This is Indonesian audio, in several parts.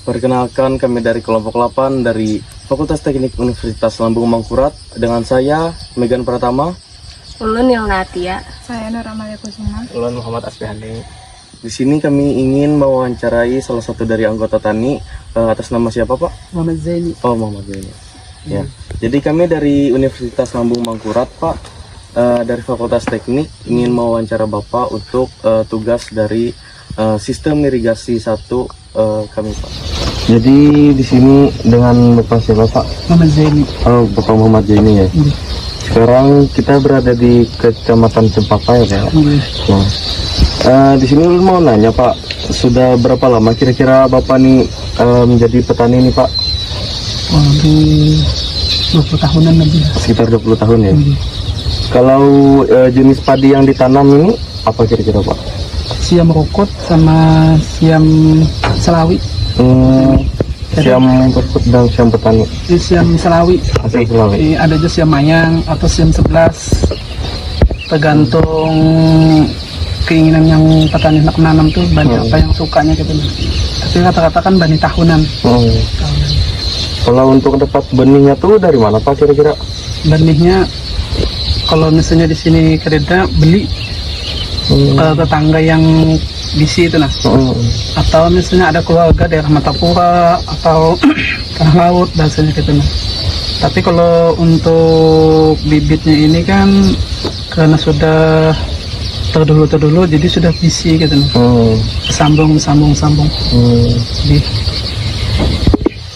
Perkenalkan, kami dari kelompok 8 dari Fakultas Teknik Universitas Lambung Mangkurat. Dengan saya, Megan Pratama. Ulun Yulnatia. Saya Nur Amalia Kusuma. Ulun Muhammad Asbihani. Di sini kami ingin mewawancarai salah satu dari anggota TANI. Atas nama siapa, Pak? Muhammad Zaini. Oh, Muhammad Zaini. Ya. Jadi kami dari Universitas Lambung Mangkurat, Pak, dari Fakultas Teknik ingin mewawancara Bapak untuk tugas dari sistem irigasi 1 kami, Pak. Jadi di sini dengan Bapak siapa, Pak? Muhammad Zaini. Oh, Bapak Muhammad Zaini ya. Sekarang kita berada di Kecamatan Cempaka ya, Pak. Nah, di sini mau nanya, Pak, sudah berapa lama kira-kira Bapak nih menjadi petani ini, Pak? Di 20 tahunan lebih. Sekitar 20 tahun ya. Kalau jenis padi yang ditanam ini apa kira-kira, Pak? Siam rokot sama siam selawi. Siam berkut dan siam petani. Di siam selawi. Hasil Sulawesi. Ada juga siam mayang atau siam 11. Tergantung keinginan yang petani nak menanam tuh bani apa yang sukanya gitu. Tapi rata-rata kan bani tahunan. Kalau untuk dapat benihnya tuh dari mana, Pak, kira-kira? Benihnya kalau misalnya di sini kereta beli tetangga yang bisi itu atau misalnya ada keluarga daerah Matapura atau tanah laut bahasanya gitu Tapi kalau untuk bibitnya ini kan karena sudah terdulu jadi sudah bisi gitu sambung. Jadi,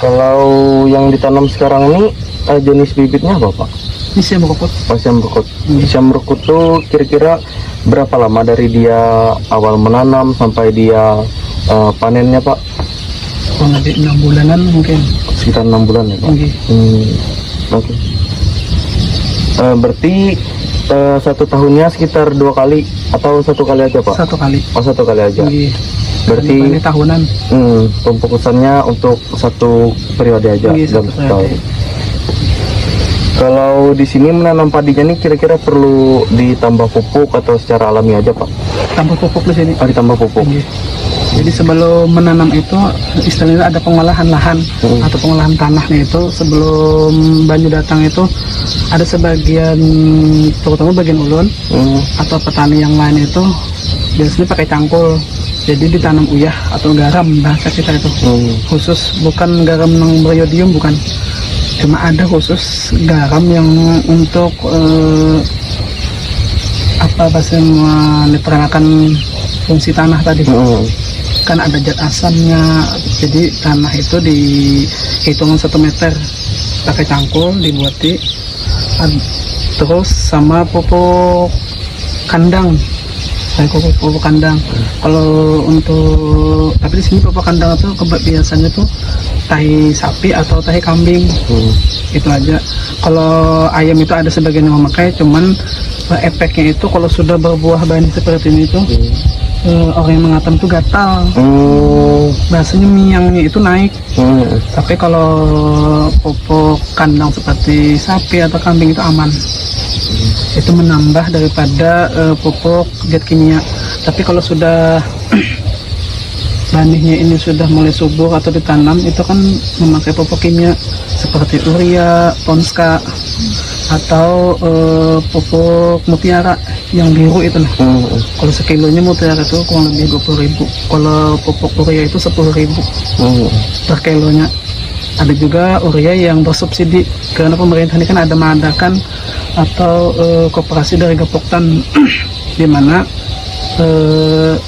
kalau yang ditanam sekarang ini jenis bibitnya apa, Pak? ini siam rokot. Siam rokut. Siam rokut tuh kira-kira berapa lama dari dia awal menanam sampai dia panennya, Pak? Kurang lebih 6 bulanan mungkin. Sekitar 6 bulan ya, Pak? Oke. Berarti 1 tahunnya sekitar 2 kali atau 1 kali aja, Pak? 1 kali. Oh, 1 kali aja. Berarti ini tahunan. pemfokusannya untuk 1 periode aja dalam setahun. Kalau di sini menanam padinya nih kira-kira perlu ditambah pupuk atau secara alami aja, Pak? Tambah pupuk di sini. Oh, ditambah pupuk. Jadi sebelum menanam itu istilahnya ada pengolahan lahan atau pengolahan tanahnya itu sebelum banyu datang itu ada sebagian terutama bagian ulun atau petani yang lain itu biasanya pakai cangkul. Jadi ditanam uyah atau garam bahasa kita itu khusus, bukan garam yang beriodium, bukan. Cuma ada khusus garam yang untuk menetralkan fungsi tanah tadi. Kan ada zat asamnya, jadi tanah itu dihitungan 1 meter pakai cangkul dibuati, terus sama pupuk kandang. Pupuk kandang. Kalau untuk tapi di sini pupuk kandang itu biasanya tuh tahi sapi atau tahi kambing. Itu aja. Kalau ayam itu ada sebagian yang memakai, cuman efeknya itu kalau sudah berbuah bani seperti ini tuh orang yang mengatam tuh gatal. Bahasanya miangnya itu naik. Tapi kalau pupuk kandang seperti sapi atau kambing itu aman. Itu menambah daripada pupuk zat kimia. Tapi kalau sudah banihnya ini sudah mulai subur atau ditanam, itu kan memakai pupuk kimia seperti urea, ponska atau pupuk mutiara yang biru itu Kalau sekilonya mutiara itu kurang lebih 20.000. Kalau pupuk urea itu 10.000 per kilonya. Ada juga urea yang bersubsidi karena pemerintah ini kan ada mengadakan atau koperasi dari Gapoktan di mana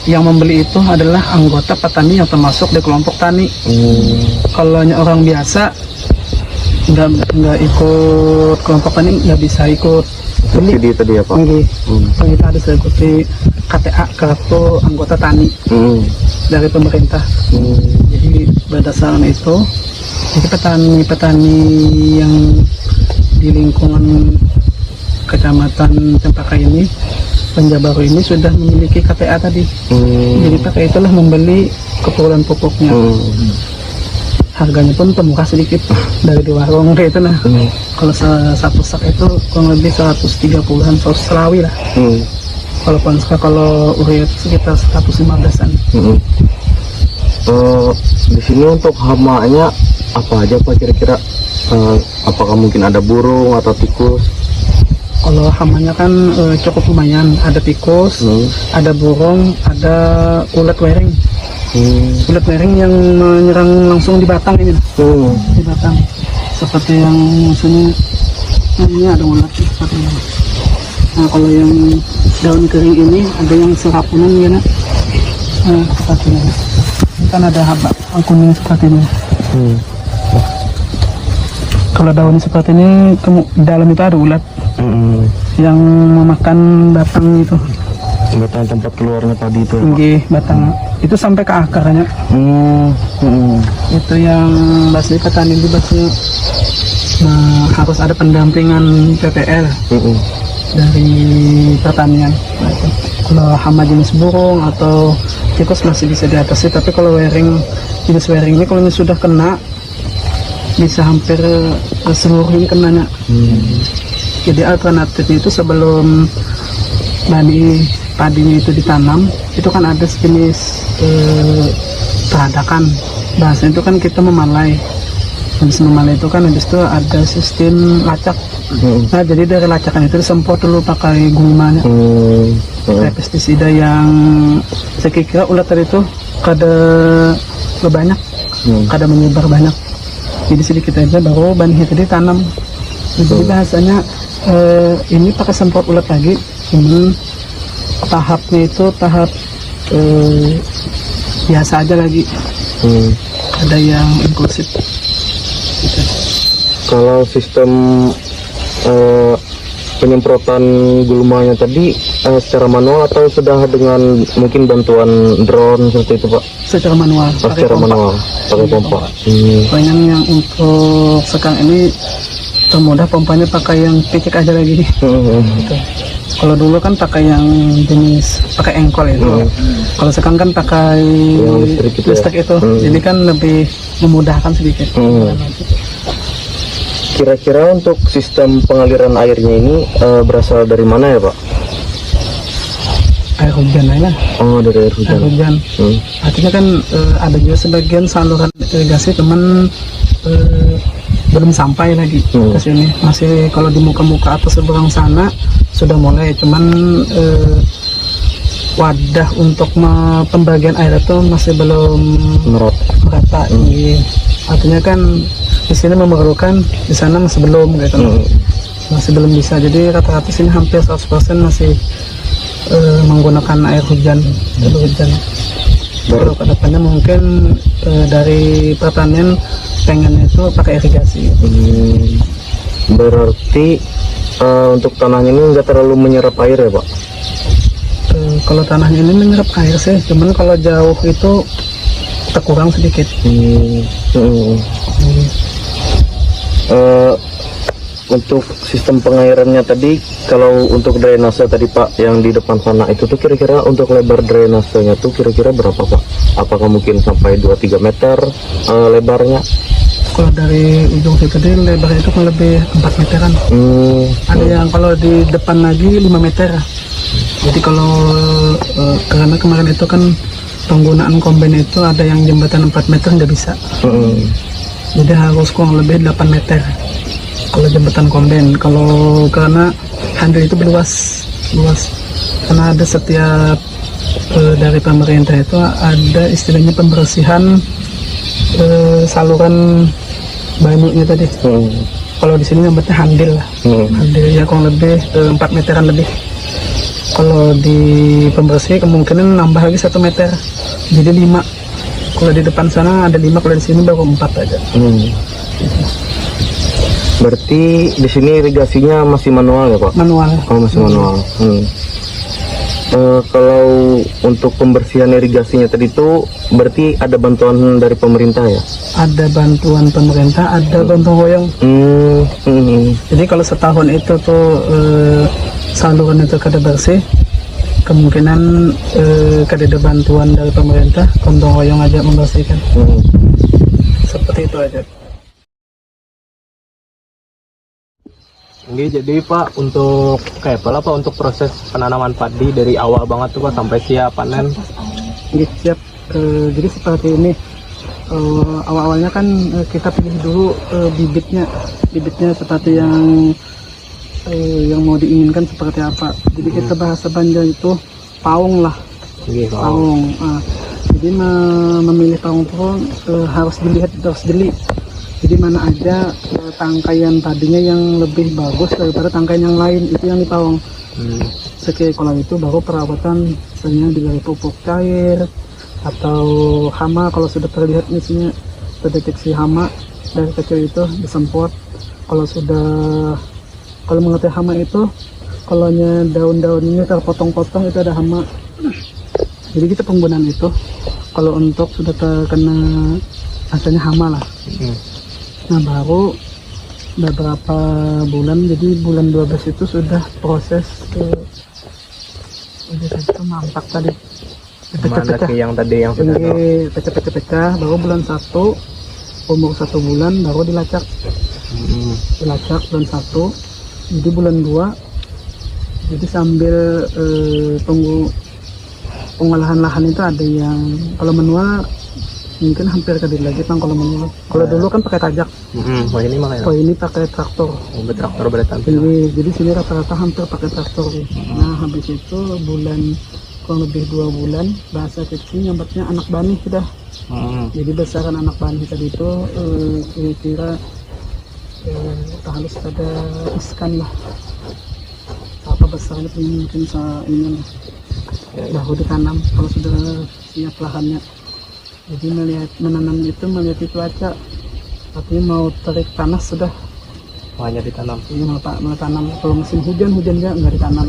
yang membeli itu adalah anggota petani yang termasuk di kelompok tani. Kalau orang biasa nggak ikut kelompok tani, nggak bisa ikut beli. Subsidi tadi ya, Pak? Kita harus ikuti KTA, kartu anggota tani dari pemerintah. Jadi berdasarkan itu, jadi petani yang di lingkungan Kecamatan Cempaka ini, Penjabaru ini sudah memiliki KTA tadi. Jadi KTA itulah membeli keperluan pupuknya. Harganya pun termurah sedikit dari di warung kayak itu Kalau satu sak itu kurang lebih 130-an, 100 selawi lah. Kalau ponska, kalau urea itu sekitar 115-an. Di sini untuk hamanya apa aja Pak kira-kira? Apakah mungkin ada burung atau tikus? Kalau hamanya kan cukup lumayan, ada tikus, ada burung, ada ulat wering. Ulat wering yang menyerang langsung di batang ini, di batang. Seperti yang misalnya ini ada ulat seperti ini. Nah kalau yang daun kering ini ada yang serapunan ya nak. Seperti ini. Ini kan ada haba kuning seperti ini. Kalau daun seperti ini di dalam itu ada ulat yang memakan batang itu. Batang tempat keluarnya tadi itu. Batang itu sampai ke akarnya. Itu yang bahasanya petani itu bahasanya harus ada pendampingan PPL dari pertanian. Kalau hama jenis burung atau tikus masih bisa diatasi, tapi kalau wering jenis wering ini kalau ini sudah kena bisa hampir seluruhnya kenanya. Jadi alternatifnya itu sebelum padinya itu ditanam, itu kan ada sejenis peradakan. Bahasa itu kan kita memalai. Habis memalai itu kan habis itu ada sistem lacak. Nah jadi dari lacakan itu disemprot dulu pakai gulmanya. Kayak pestisida yang saya kira ulat tadi itu kada banyak, kada menyebar banyak. Jadi sedikit aja baru banihnya tadi tanam. Jadi bahasanya ini pakai semprot ulat lagi, cuman tahapnya itu tahap biasa aja lagi. Ada yang inklusif gitu. Kalau sistem penyemprotan gulmanya tadi secara manual atau sudah dengan mungkin bantuan drone seperti itu Pak? Secara manual. Secara manual, pakai pompa. Banyak yang untuk sekarang ini termudah pompanya pakai yang picik aja lagi. Gitu. Kalau dulu kan pakai yang jenis pakai engkol itu. Kalau sekarang kan pakai listrik itu. Jadi kan lebih memudahkan sedikit. Kira-kira untuk sistem pengaliran airnya ini berasal dari mana ya Pak? Air hujan aja. Oh dari air hujan. Air hujan. Artinya kan ada juga sebagian saluran irigasi teman belum sampai lagi ke sini. Masih kalau di muka-muka atau seberang sana sudah mulai, cuman wadah untuk pembagian air itu masih belum merata. Artinya kan di sini memerlukan, di sana masih belum gitu. Masih belum bisa. Jadi rata-rata sini hampir 100% masih menggunakan air hujan. Kalau kedepannya mungkin dari pertanian pengen itu pakai irigasi. Berarti untuk tanahnya ini nggak terlalu menyerap air ya Pak? Kalau tanahnya ini menyerap air sih, cuman kalau jauh itu terkurang sedikit. Untuk sistem pengairannya tadi, kalau untuk drainase tadi Pak yang di depan sana itu tuh kira-kira untuk lebar drainasenya tuh kira-kira berapa Pak? Apakah mungkin sampai 2-3 meter lebarnya? Kalau dari ujung situ tadi lebarnya itu kurang lebih 4 meteran. Ada yang kalau di depan lagi 5 meter. Jadi kalau karena kemarin itu kan penggunaan kombin itu ada yang jembatan 4 meter nggak bisa. Jadi harus kurang lebih 8 meter kalau jembatan kombin. Kalau karena handle itu luas karena ada setiap dari pemerintah itu ada istilahnya pembersihan saluran banyunya tadi. Kalau di sini nyebutnya handil lah. Handil ya kurang lebih 4 meteran lebih. Kalau di pembersih kemungkinan nambah lagi 1 meter, jadi 5. Kalau di depan sana ada 5, kalau di sini baru 4 aja. Berarti di sini irigasinya masih manual ya Pak? Manual. Oh masih manual. Kalau untuk pembersihan irigasinya tadi itu berarti ada bantuan dari pemerintah ya? Ada bantuan pemerintah, ada gotong royong. Jadi kalau setahun itu tuh saluran itu kada bersih, kemungkinan kada ada bantuan dari pemerintah, gotong royong aja membersihkan. Seperti itu aja. Oke, jadi Pak untuk kayak apa Pak untuk proses penanaman padi dari awal banget tuh Pak sampai siap panen? Siap. Jadi seperti ini. Awal-awalnya kan kita pilih dulu bibitnya seperti yang mau diinginkan seperti apa. Jadi kita bahasa Banjar itu paung lah. Paung. Jadi memilih paung pun harus dilihat, harus jeli. Jadi mana ada tangkaian padinya yang lebih bagus daripada tangkaian yang lain, itu yang dipaung. Kalau itu baru perawatan, misalnya diberi pupuk cair atau hama. Kalau sudah terlihat misalnya terdeteksi hama dari kecil itu disemprot. Kalau mengerti hama itu, kalau daun-daun ini terpotong-potong itu ada hama. Jadi kita penggunaan itu kalau untuk sudah terkena asalnya hama lah. Nah baru beberapa bulan, jadi bulan 12 itu sudah proses itu mampak tadi. Pecah-pecah yang tadi yang sudah pecah-pecah, baru bulan 1 umur 1 bulan baru dilacak. Dilacak bulan 1, jadi bulan 2 jadi sambil tunggu pengolahan lahan itu ada yang kalau manual mungkin hampir kadit lagi Bang kalau manual. Kalau dulu kan pakai tajak. Ini makanya. Ini pakai traktor. Traktor berarti. Jadi sini rata-rata hampir pakai traktor. Nah habis itu kurang lebih 2 bulan bahasa kecil nyambatnya anak bani sudah. Jadi besaran anak bani tadi itu kira-kira harus ada iskan lah. Apa besarnya mungkin ini baru ditanam kalau sudah siap lahannya. Jadi menanam itu melihat cuaca, artinya mau terik panas sudah hanya ditanam. Iya mau tanam. Kalau musim hujan nggak ditanam.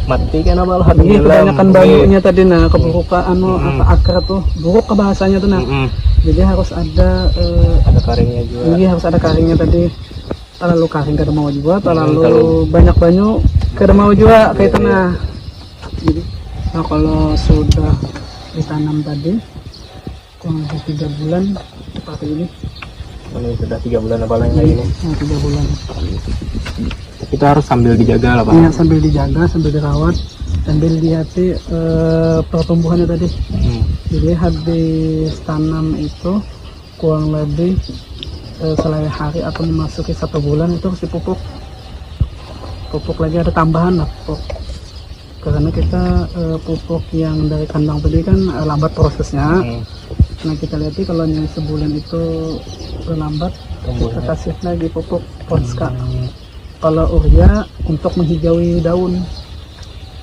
Mati kan apa lah? Ini kebanyakan banyunya tadi keburukan apa akar tuh buruk ke bahasanya tuh Jadi harus ada karingnya juga. Ini harus ada karingnya tadi. Terlalu karing kada mau juga, terlalu banyak banyu kada mau juga kayak tanah. Jadi kalau sudah ditanam tadi kurang lebih 3 bulan seperti ini. Ini sudah 3 bulan apa lagi ini? 3 bulan. Kita harus sambil dijaga lah Pak. Iya, sambil dijaga, sambil dirawat, sambil dihati pertumbuhannya tadi. Jadi habis tanam itu kurang lebih selama hari atau memasuki 1 bulan itu harus dipupuk. Pupuk lagi ada tambahan lah pupuk. Karena kita pupuk yang dari kandang tadi kan lambat prosesnya. Nah kita lihat kalau yang sebulan itu lambat, kita kasih lagi pupuk Ponska. Kalau urea untuk menghijaui daun.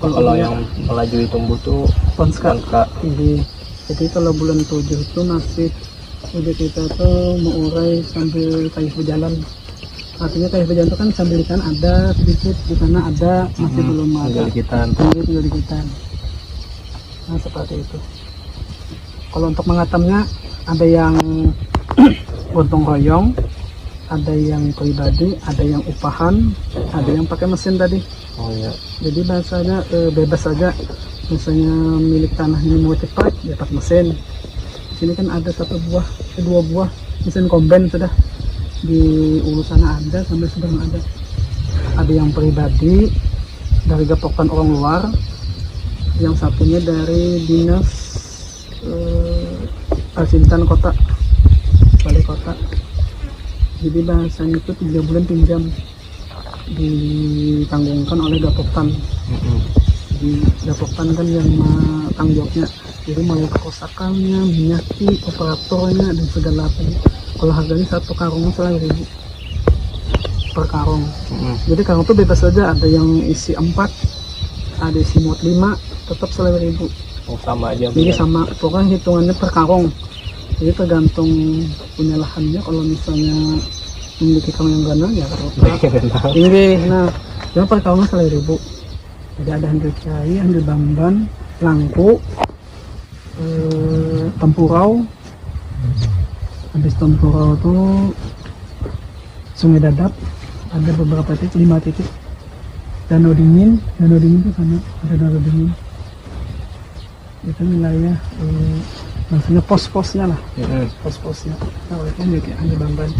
Kalau yang melajui tumbuh tuh Ponska. Jadi kalau bulan 7 itu masih udah kita tuh mengurai sambil kayu berjalan. Artinya kayu berjalan itu kan sambil ikan ada sedikit di sana ada masih belum ada. Tinggal digitan. Nah seperti itu. Kalau untuk mengatamnya ada yang gotong royong, ada yang pribadi, ada yang upahan, ada yang pakai mesin tadi. Jadi bahasanya bebas saja. Misalnya milik tanah ini mau cepat, ya pakai mesin. Sini kan ada 2 buah mesin komben sudah di ulu sana ada, sampai sedang ada. Ada yang pribadi dari gapokan orang luar, yang satunya dari dinas Pacintan kota, balai kota. Jadi bahasanya itu 3 bulan pinjam ditanggungkan oleh Gapoktan. Di Gapoktan kan yang tanggung jawabnya. Jadi mulai kerusakannya, minyaki, operatornya dan segala apa. Kalau harganya 1 karung 1.000 per karung. Jadi karung itu bebas saja, ada yang isi 4, ada isi muat 5, tetap 1.000. Sama aja. Jadi sama, pokoknya hitungannya per karung. Jadi tergantung punya lahannya. Kalau misalnya memiliki karung yang gana ya ini. Nah, cuma per karung 1.000. Jadi ada handil cai, handil bamban, langku, tempurau. Habis tempurau tuh Sungai Dadap, ada beberapa titik, 5 titik. Danau dingin tuh sana ada danau dingin. Itu wilayah maksudnya pos-posnya lah. Pos-posnya. Nah, itu milik Andi Bamban.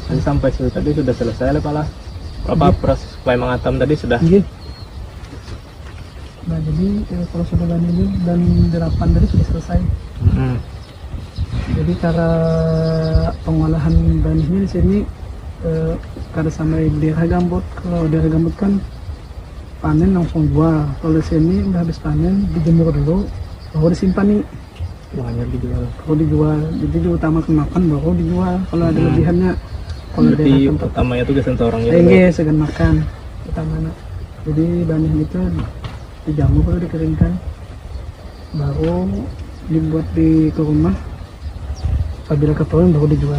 Jadi sampai situ tadi sudah selesai lah Pak lah. Proses mulai mengatam tadi sudah. Nah jadi kalau sudah benih ini dan derapan tadi sudah selesai. Jadi cara pengolahan benihnya di sini kada sampai daerah gambut. Kalau daerah gambut kan panen langsung jual. Kalau di sini udah habis panen dijemur dulu, baru disimpan nih. Banyak dijual. Baru dijual. Jadi diutamakan makan baru dijual. Kalau ada lebihannya, kalau Berarti daerah tempat utamanya tuh kesan orang ya. enggak segan makan utamanya. Jadi benih itu dijamur baru dikeringkan, baru dibuat di ke rumah. Apabila ketahuan baru dijual.